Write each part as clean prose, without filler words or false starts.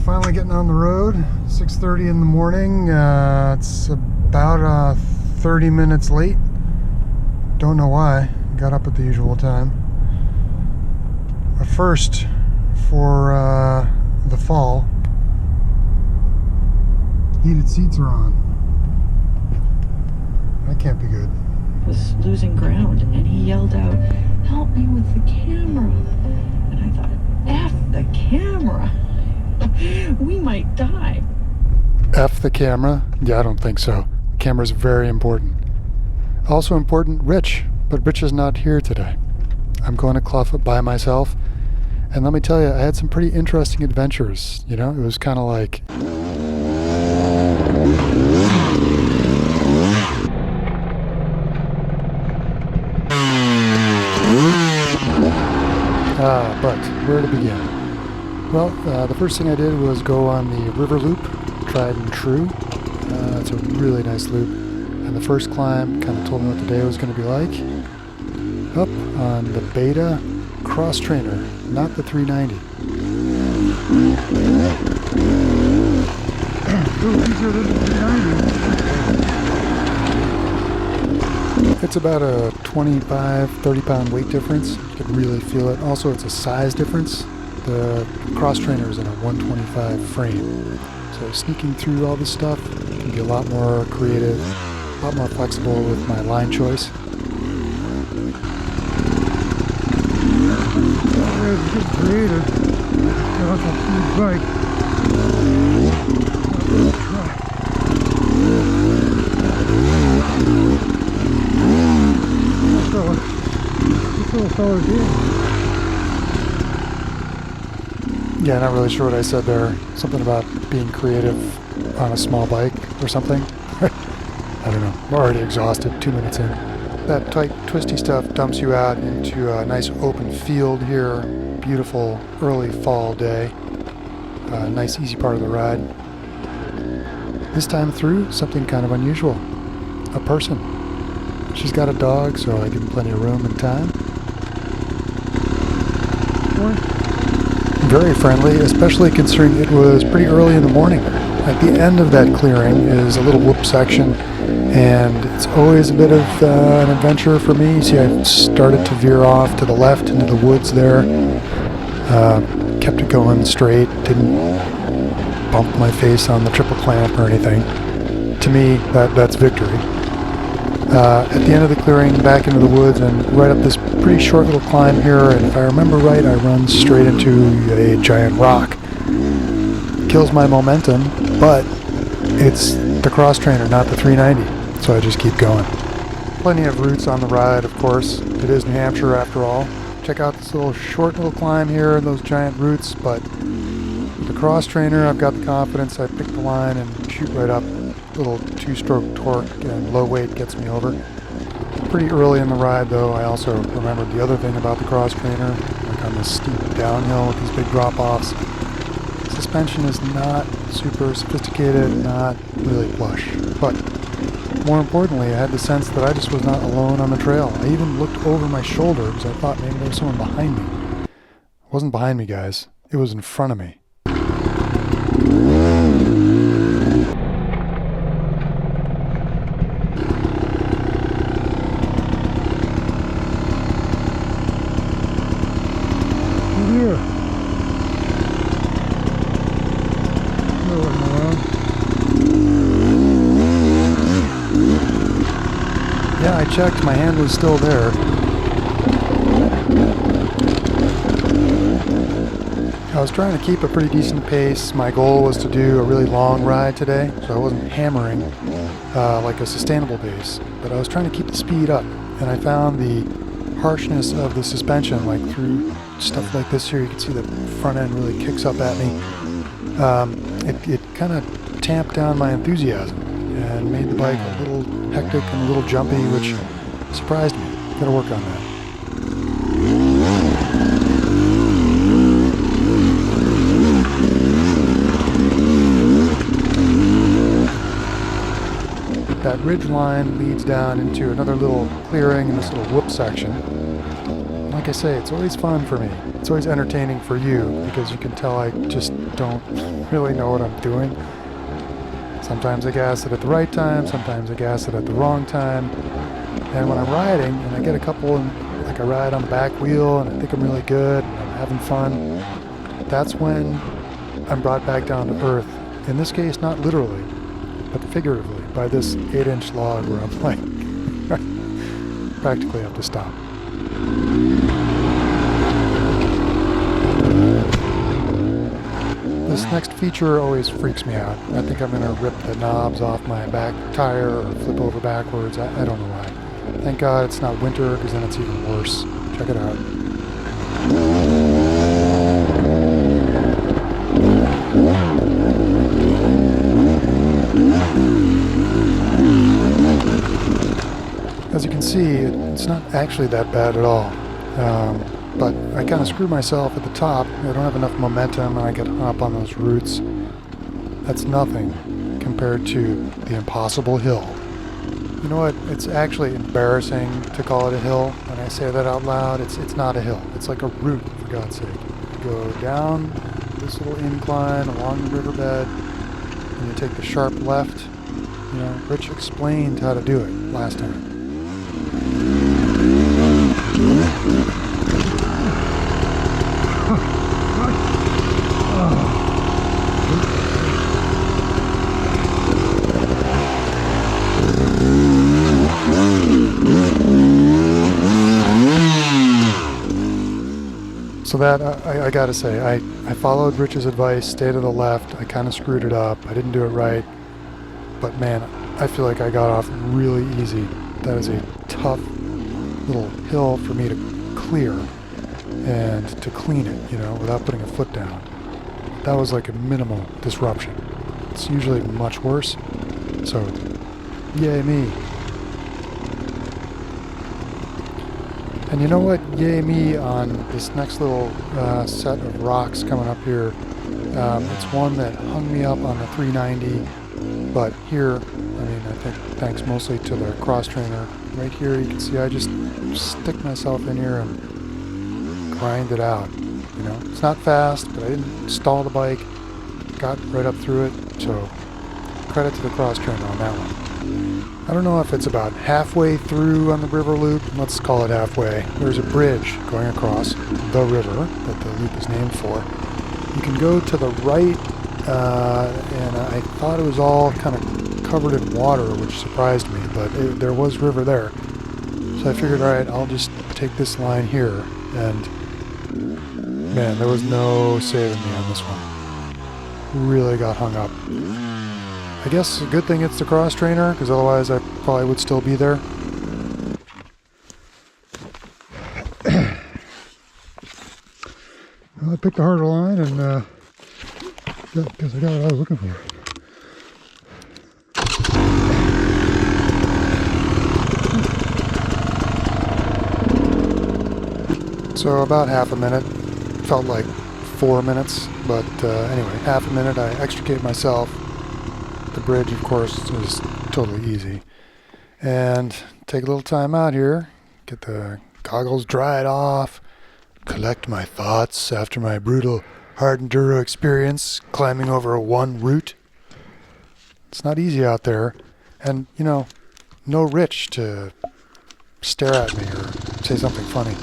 Finally getting on the road, 6:30 in the morning. It's about 30 minutes late. Don't know why. Got up at the usual time. A first for the fall. Heated seats are on. That can't be good. Was losing ground, and he yelled out, "Help me with the camera." And I thought, F the camera. We might die. F the camera? Yeah, I don't think so. The camera's very important. Also important, Rich. But Rich is not here today. I'm going to Clough by myself. And let me tell you, I had some pretty interesting adventures. You know, it was kind of like... but where to begin? Well, the first thing I did was go on the river loop, tried and true. It's a really nice loop. And the first climb kind of told me what the day was going to be like. Up on the Beta XTrainer, not the 390. It's about a 25-30 pound weight difference. You can really feel it. Also, it's a size difference. The XTrainer is in a 125 frame. So sneaking through all this stuff can be a lot more creative, a lot more flexible with my line choice. It's just creative. That's a huge bike. This little fella's here. Yeah, not really sure what I said there. Something about being creative on a small bike or something. I don't know. I'm already exhausted, 2 minutes in. That tight, twisty stuff dumps you out into a nice open field here. Beautiful early fall day. Nice easy part of the ride. This time through, something kind of unusual. A person. She's got a dog, so I give him plenty of room and time. Very friendly, especially considering it was pretty early in the morning. At the end of that clearing is a little whoop section, and it's always a bit of an adventure for me. See, I started to veer off to the left into the woods there. Kept it going straight, didn't bump my face on the triple clamp or anything. To me, that's victory. At the end of the clearing, back into the woods and right up this pretty short little climb here, and if I remember right, I run straight into a giant rock. Kills my momentum, but it's the XTrainer, not the 390, so I just keep going. Plenty of routes on the ride, of course. It is New Hampshire after all. Check out this little short little climb here and those giant roots, but with the XTrainer, I've got the confidence. I pick the line and shoot right up. Little two-stroke torque and low weight gets me over. Pretty early in the ride, though, I also remembered the other thing about the XTrainer, like on this steep downhill with these big drop-offs. Suspension is not super sophisticated, not really plush, but more importantly, I had the sense that I just was not alone on the trail. I even looked over my shoulder because I thought maybe there was someone behind me. It wasn't behind me, guys. It was in front of me. Yeah, I checked, my hand was still there. I was trying to keep a pretty decent pace. My goal was to do a really long ride today, so I wasn't hammering like a sustainable pace, but I was trying to keep the speed up, and I found the harshness of the suspension, like through stuff like this here, you can see the front end really kicks up at me. It kind of tamped down my enthusiasm and made the bike a little hectic and a little jumpy, which surprised me. Gotta work on that. That ridge line leads down into another little clearing in this little whoop section. like I say, it's always fun for me. It's always entertaining for you because you can tell I just don't really know what I'm doing. Sometimes I gas it at the right time, sometimes I gas it at the wrong time. And when I'm riding and I get a couple, like I ride on the back wheel and I think I'm really good and I'm having fun, that's when I'm brought back down to earth. In this case, not literally, but figuratively, by this 8-inch log where I'm like, practically have to stop. This next feature always freaks me out. I think I'm going to rip the knobs off my back tire or flip over backwards. I don't know why. Thank God it's not winter, because then it's even worse. Check it out. As you can see, it's not actually that bad at all. But I kind of screw myself at the top. I don't have enough momentum and I get hung up on those roots. That's nothing compared to the impossible hill. You know what? It's actually embarrassing to call it a hill. When I say that out loud, it's not a hill. It's like a route, for God's sake. You go down this little incline along the riverbed and you take the sharp left. You know, Rich explained how to do it last time. So that, I gotta say, I followed Rich's advice, stay to the left. I kind of screwed it up. I didn't do it right. But man, I feel like I got off really easy. That is a tough little hill for me to clear and to clean it, you know, without putting a foot down. That was like a minimal disruption. It's usually much worse. So, yay me. And you know what? Yay me on this next little set of rocks coming up here. It's one that hung me up on the 390, but here, I mean, I think thanks mostly to the cross trainer. Right here, you can see I just stick myself in here and grind it out. You know, it's not fast, but I didn't stall the bike. Got right up through it. So credit to the cross trainer on that one. I don't know if it's about halfway through on the river loop. Let's call it halfway. There's a bridge going across the river that the loop is named for. You can go to the right, and I thought it was all kind of covered in water, which surprised me, but there was river there. So I figured, all right, I'll just take this line here, and man, there was no saving me on this one. Really got hung up. I guess a good thing it's the cross trainer, because otherwise I probably would still be there. Well, I picked a harder line, and because I got what I was looking for. So about half a minute. Felt like 4 minutes, but anyway, half a minute. I extricate myself. The bridge, of course, is totally easy. And take a little time out here, get the goggles dried off, collect my thoughts after my brutal hard enduro experience climbing over one route. It's not easy out there. And, you know, no Rich to stare at me or say something funny.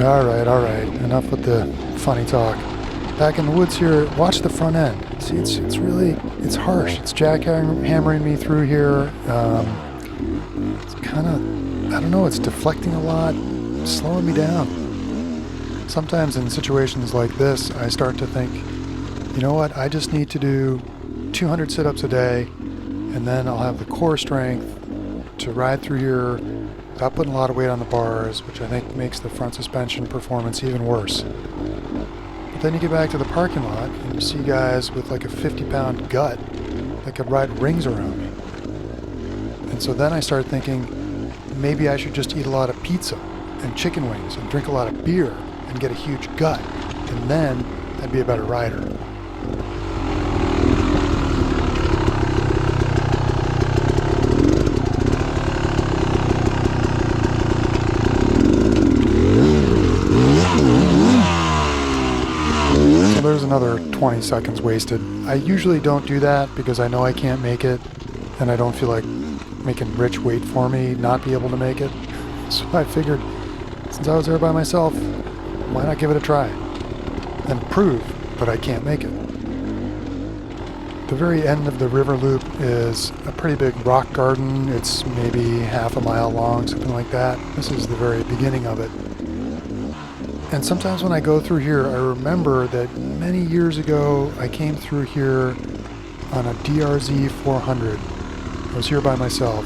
All right. Enough with the funny talk. Back in the woods here, watch the front end. See, it's really, it's harsh. It's jackhammering me through here. It's kind of, I don't know, it's deflecting a lot, slowing me down. Sometimes in situations like this, I start to think, you know what, I just need to do 200 sit-ups a day, and then I'll have the core strength to ride through here without putting a lot of weight on the bars, which I think makes the front suspension performance even worse. But then you get back to the parking lot and you see guys with like a 50-pound gut that could ride rings around me. And so then I start thinking, maybe I should just eat a lot of pizza and chicken wings and drink a lot of beer and get a huge gut, and then I'd be a better rider. there's another 20 seconds wasted. I usually don't do that because I know I can't make it, and I don't feel like making Rich wait for me not be able to make it. So I figured, since I was there by myself, why not give it a try and prove that I can't make it. The very end of the river loop is a pretty big rock garden. It's maybe half a mile long, something like that. This is the very beginning of it. And sometimes when I go through here, I remember that many years ago I came through here on a DRZ 400. I was here by myself,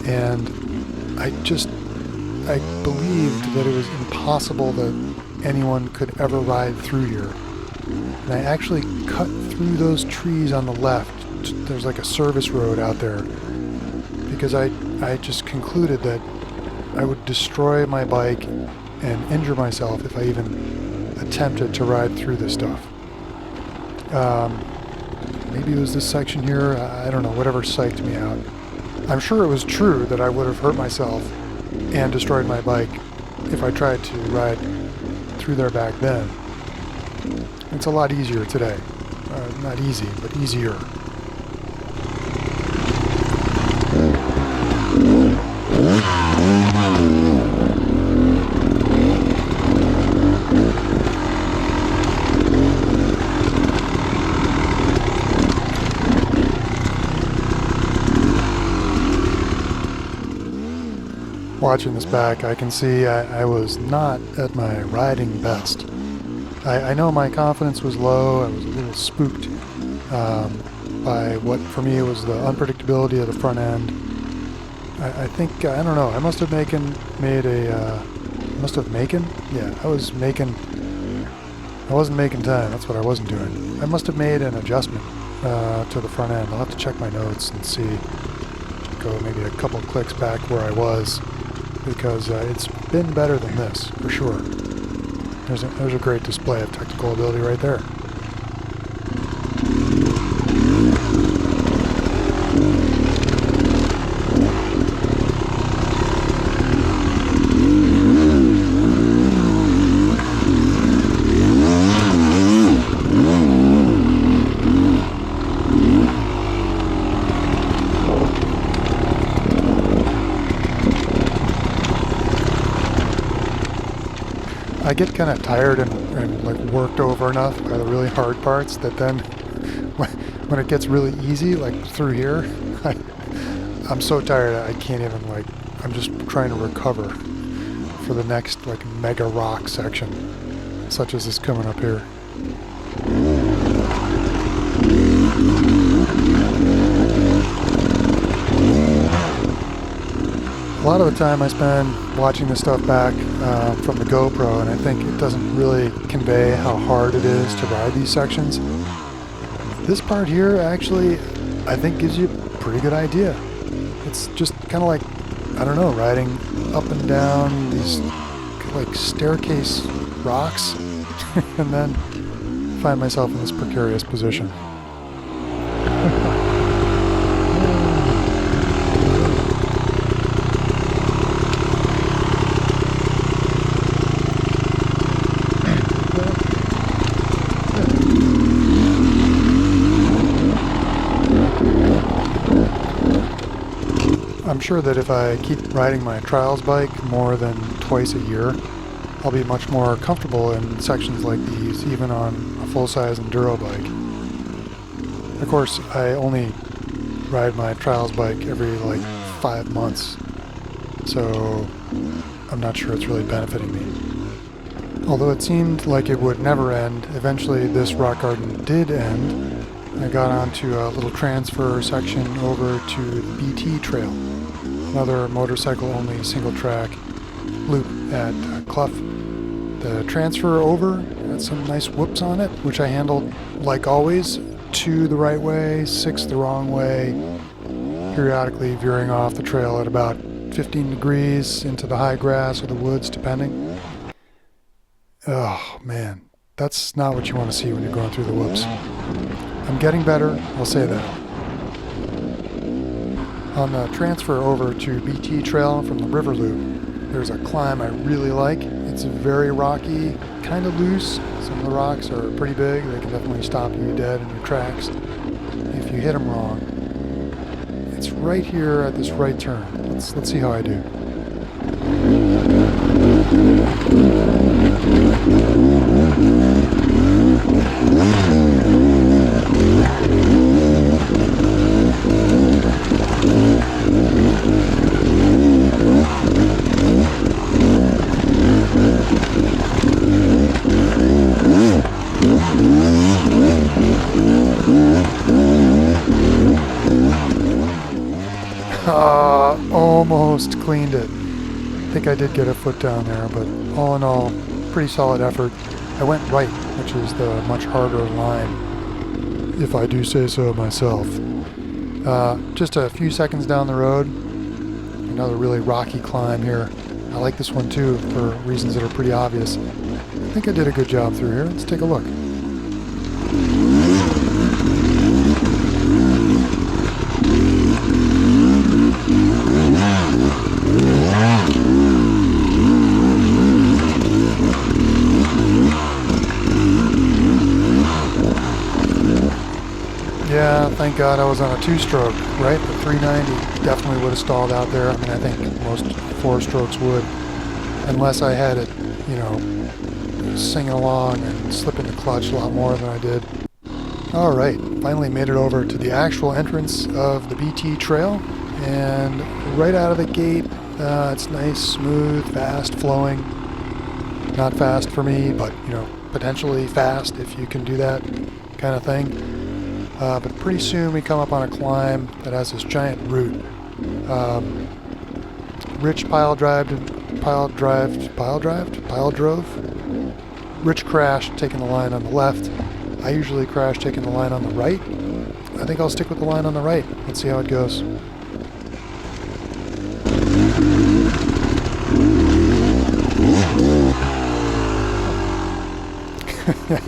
and I believed that it was impossible that anyone could ever ride through here. And I actually cut through those trees on the left. There's like a service road out there, because I just concluded that I would destroy my bike and injure myself if I even attempted to ride through this stuff. Maybe it was this section here, I don't know, whatever psyched me out. I'm sure it was true that I would have hurt myself and destroyed my bike if I tried to ride through there back then. It's a lot easier today. Not easy, but easier. Watching this back, I can see I was not at my riding best. I know my confidence was low. I was a little spooked by what for me was the unpredictability of the front end. I think, I don't know, I must have I wasn't making time, that's what I wasn't doing. I must have made an adjustment to the front end. I'll have to check my notes and see, go maybe a couple clicks back where I was, because it's been better than this, for sure. There's a great display of technical ability right there. I get kind of tired and like worked over enough by the really hard parts that then when it gets really easy, like through here, I'm so tired I can't even, like, I'm just trying to recover for the next like mega rock section, such as this coming up here. A lot of the time I spend watching this stuff back from the GoPro, and I think it doesn't really convey how hard it is to ride these sections. This part here actually, I think, gives you a pretty good idea. It's just kind of like, I don't know, riding up and down these like staircase rocks and then find myself in this precarious position. I'm sure that if I keep riding my trials bike more than twice a year, I'll be much more comfortable in sections like these, even on a full-size enduro bike. Of course, I only ride my trials bike every like 5 months, so I'm not sure it's really benefiting me. Although it seemed like it would never end, eventually this rock garden did end. I got onto a little transfer section over to the BT Trail, another motorcycle-only single-track loop at Clough. The transfer over had some nice whoops on it, which I handled, like always, 2 the right way, 6 the wrong way, periodically veering off the trail at about 15 degrees into the high grass or the woods, depending. Oh, man. That's not what you want to see when you're going through the whoops. I'm getting better, I'll say that. On the transfer over to BT Trail from the River Loop, there's a climb I really like. It's very rocky, kind of loose. Some of the rocks are pretty big. They can definitely stop you dead in your tracks if you hit them wrong. It's right here at this right turn. Let's see how I do. Almost cleaned it. I think I did get a foot down there, but all in all, pretty solid effort. I went right, which is the much harder line, if I do say so myself. Just a few seconds down the road, another really rocky climb here. I like this one too, for reasons that are pretty obvious. I think I did a good job through here. Let's take a look. Yeah, thank God I was on a 2-stroke, right? The 390 definitely would have stalled out there. I mean, I think most 4-strokes would, unless I had it, you know, singing along and slipping the clutch a lot more than I did. All right, finally made it over to the actual entrance of the BT trail, and right out of the gate, it's nice, smooth, fast flowing. Not fast for me, but, you know, potentially fast if you can do that kind of thing. But pretty soon we come up on a climb that has this giant root. Rich pile drove. Rich crashed, taking the line on the left. I usually crash taking the line on the right. I think I'll stick with the line on the right. Let's see how it goes.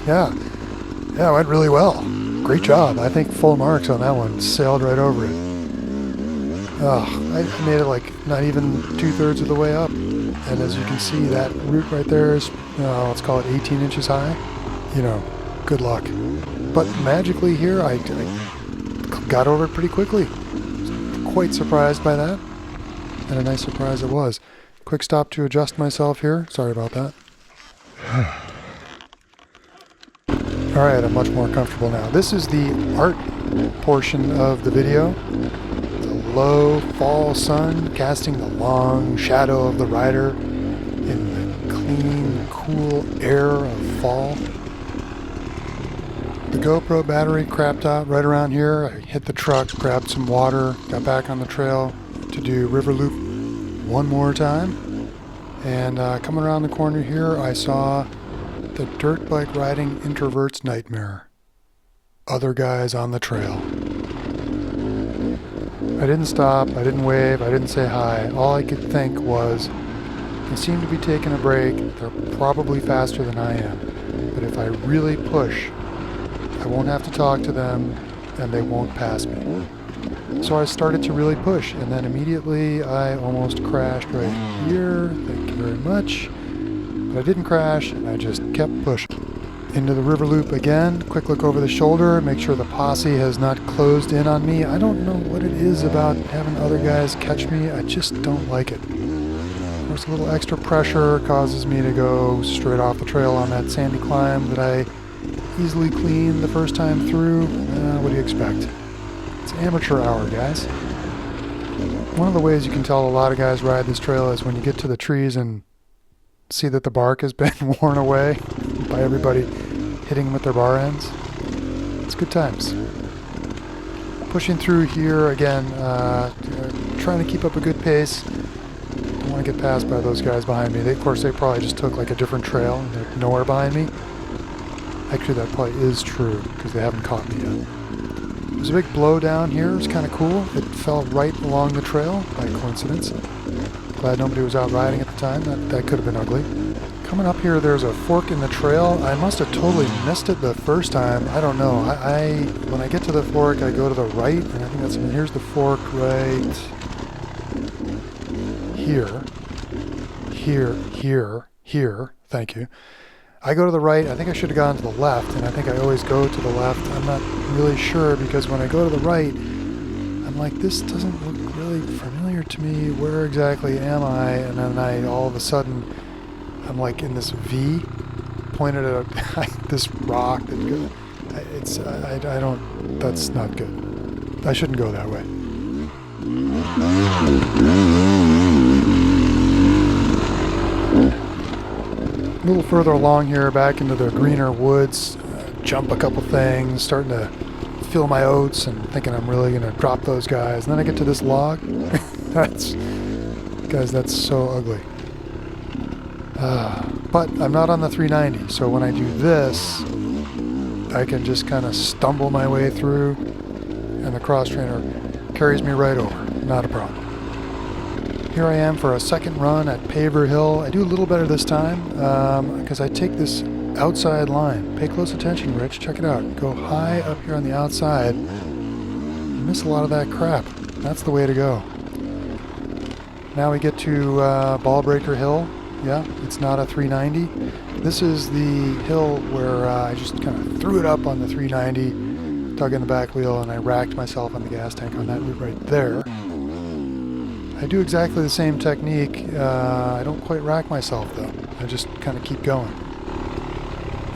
Yeah, it went really well. Great job. I think full marks on that one. Sailed right over it. I made it like not even 2/3 of the way up. And as you can see, that root right there is, let's call it 18 inches high. You know, good luck. But magically here, I got over it pretty quickly. Quite surprised by that. And a nice surprise it was. Quick stop to adjust myself here. Sorry about that. Alright, I'm much more comfortable now. This is the art portion of the video. The low fall sun casting the long shadow of the rider in the clean, cool air of fall. The GoPro battery crapped out right around here. I hit the truck, grabbed some water, got back on the trail to do river loop one more time. And coming around the corner here, I saw the dirt bike riding introvert's nightmare. Other guys on the trail. I didn't stop, I didn't wave, I didn't say hi. All I could think was, they seem to be taking a break, they're probably faster than I am. But if I really push, I won't have to talk to them and they won't pass me. So I started to really push, and then immediately I almost crashed right here. Thank you very much. But I didn't crash, and I just kept pushing. Into the river loop again, quick look over the shoulder, make sure the posse has not closed in on me. I don't know what it is about having other guys catch me, I just don't like it. Of course, a little extra pressure causes me to go straight off the trail on that sandy climb that I easily cleaned the first time through. What do you expect? It's amateur hour, guys. One of the ways you can tell a lot of guys ride this trail is when you get to the trees and see that the bark has been worn away by everybody hitting them with their bar ends. It's good times. Pushing through here again, trying to keep up a good pace. Don't want to get passed by those guys behind me. Of course, they probably just took like a different trail and they're nowhere behind me. Actually, that probably is true because they haven't caught me yet. There's a big blow down here. It's kind of cool. It fell right along the trail by coincidence. Glad nobody was out riding at the time. That could have been ugly. Coming up here, there's a fork in the trail. I must have totally missed it the first time. I don't know. When I get to the fork, I go to the right, and I think that's, here's the fork right here. here. Thank you. I go to the right. I think I should have gone to the left, and I think I always go to the left. I'm not really sure because when I go to the right, I'm like, this doesn't look really familiar to me. Where exactly am I? And then all of a sudden, I'm like in this V pointed at this rock that goes. I don't. That's not good. I shouldn't go that way. A little further along here, back into the greener woods, jump a couple things, starting to fill my oats and thinking I'm really going to drop those guys. And then I get to this log. Guys, that's so ugly. But I'm not on the 390, so when I do this, I can just kind of stumble my way through, and the cross trainer carries me right over. Not a problem. Here I am for a second run at Paver Hill. I do a little better this time because I take this outside line. Pay close attention, Rich. Check it out. Go high up here on the outside. You miss a lot of that crap. That's the way to go. Now we get to Ballbreaker Hill. Yeah, it's not a 390. This is the hill where I just kind of threw it up on the 390, dug in the back wheel, and I racked myself on the gas tank on that route right there. I do exactly the same technique. I don't quite rack myself though. I just kind of keep going.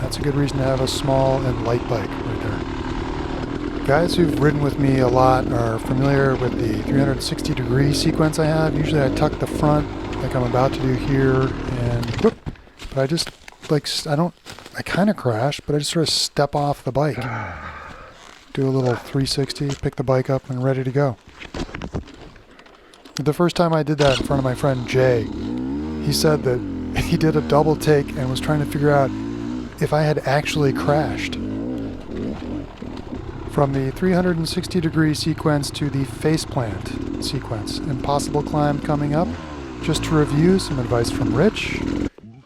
That's a good reason to have a small and light bike right there. Guys who've ridden with me a lot are familiar with the 360-degree sequence I have. Usually I tuck the front like I'm about to do here, and whoop, but I just I kind of crash, but I just sort of step off the bike. Do a little 360, pick the bike up, and ready to go. The first time I did that in front of my friend Jay, he said that he did a double take and was trying to figure out if I had actually crashed. From the 360-degree sequence to the faceplant sequence. Impossible climb coming up. Just to review, some advice from Rich.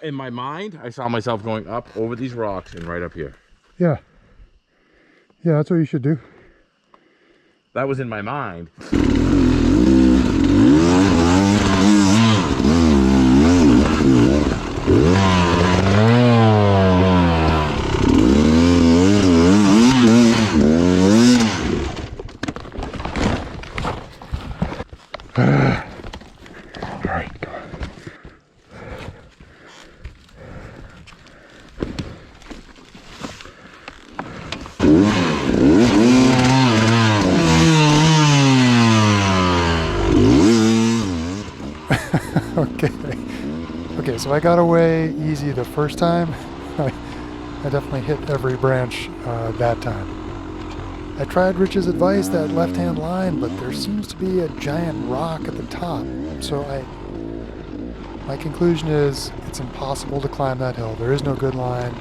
In my mind, I saw myself going up over these rocks and right up here. Yeah. Yeah, that's what you should do. That was in my mind. Okay, so I got away easy the first time. I definitely hit every branch that time. I tried Rich's advice, that left-hand line, but there seems to be a giant rock at the top. So my conclusion is it's impossible to climb that hill. There is no good line,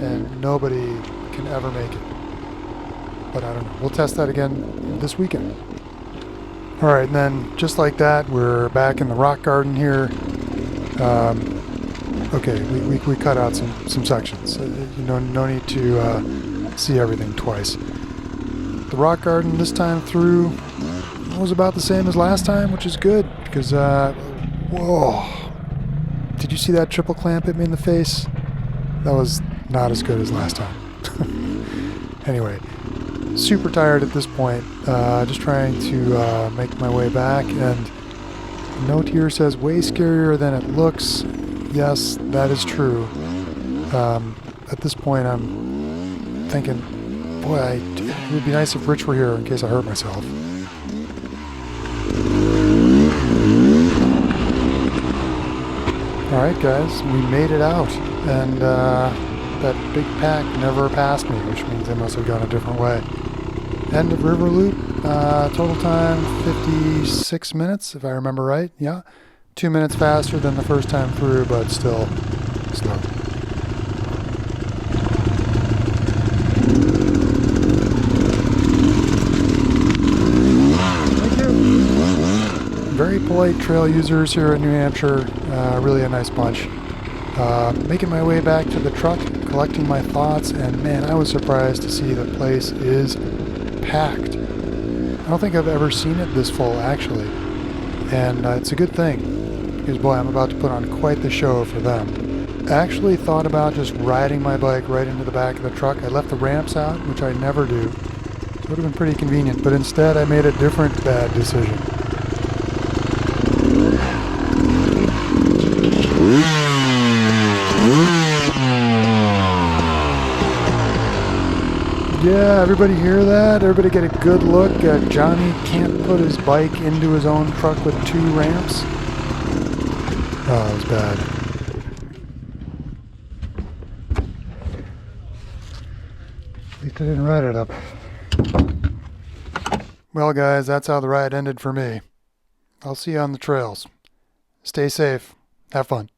and nobody can ever make it. But I don't know. We'll test that again this weekend. All right, and then just like that, we're back in the rock garden here. Okay, we cut out some sections. No need to see everything twice. The rock garden this time through was about the same as last time, which is good because whoa! Did you see that triple clamp hit me in the face? That was not as good as last time. Anyway. Super tired at this point, just trying to make my way back, and the note here says way scarier than it looks. Yes, that is true. At this point I'm thinking, boy, it would be nice if Rich were here in case I hurt myself. Alright guys, we made it out, and that big pack never passed me, which means they must have gone a different way. End of river loop, total time 56 minutes if I remember right. Yeah, 2 minutes faster than the first time through, but still slow. Thank you. Very polite trail users here in New Hampshire, really a nice bunch. Making my way back to the truck, collecting my thoughts, and man, I was surprised to see the place is packed. I don't think I've ever seen it this full, actually, and it's a good thing because boy, I'm about to put on quite the show for them. actually thought about just riding my bike right into the back of the truck. I left the ramps out, which I never do. So it would have been pretty convenient, but instead I made a different bad decision. Yeah, everybody hear that? Everybody get a good look at Johnny can't put his bike into his own truck with 2 ramps? Oh, it was bad. At least I didn't ride it up. Well, guys, that's how the ride ended for me. I'll see you on the trails. Stay safe. Have fun.